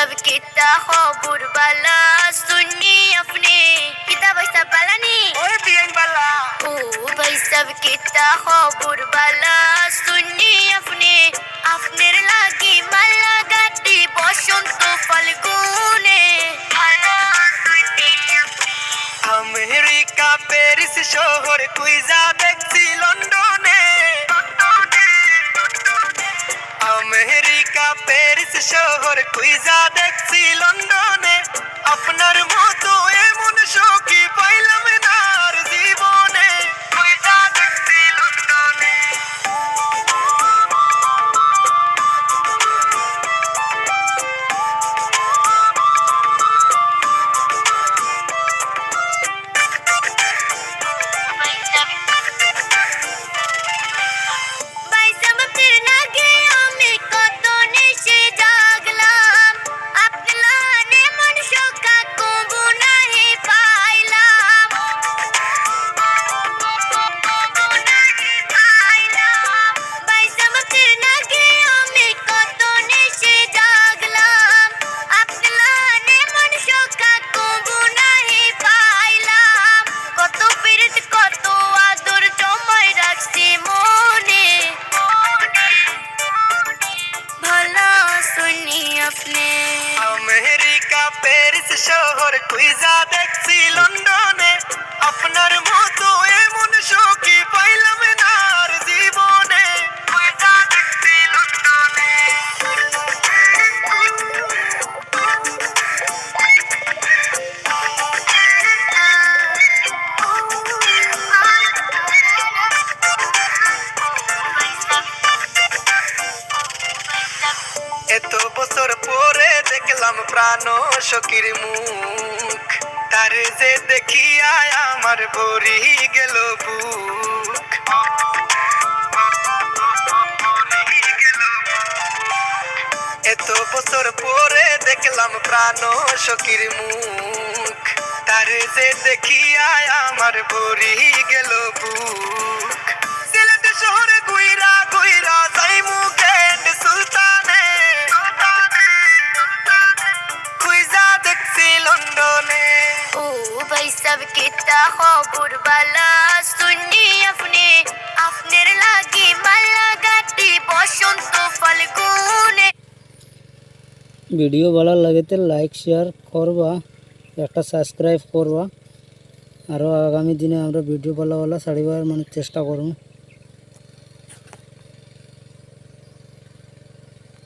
सब किता खबर बाला सुन्नी अपने किता भाई सब बाला नी ओए बियन बाला ओ भाई सब किता खबर बाला सुन्नी अपने अपने लागी माला गाती बसंत फाल्गुने अमेरिका पेरिस शहर कुइजा देखছি লন্ডনে अमेरिका पेरिस शहर कुइजा देखছি লন্ডনে আপনার মতো এমন সখী পাইলাম না আর জীবনে কুইজা দেখছি লন্ডনে अमेरिका पेरिस शहर कुइजा देखছি লন্ডনে আপনার মতো এমন সখী পাইলাম না আর জীবনে কুইজা দেখছি লন্ডনে এত বছর পরে দেখলাম প্রাণ সখীর মুখ তারে যে দেখিয়া আমার ভরি গেল বুক এত বছর পরে দেখলাম প্রাণ সখীর মুখ তারে যে দেখিয়া আমার ভরি গেল বুক সিলেট শহরে গুইরা গুইরা যাইমু গেট সুলতানে ओ भाई सब किता खबर बाला सुन्नी अपने अपने लागी माला गाती बसंत फाल्गुने ভিডিও ভালো লাগে লাইক শেয়ার করবা একটা সাবস্ক্রাইব করবা আরো আগামী দিনে আমরা ভিডিও ভালো ভালো ছাড়িবার চেষ্টা করব।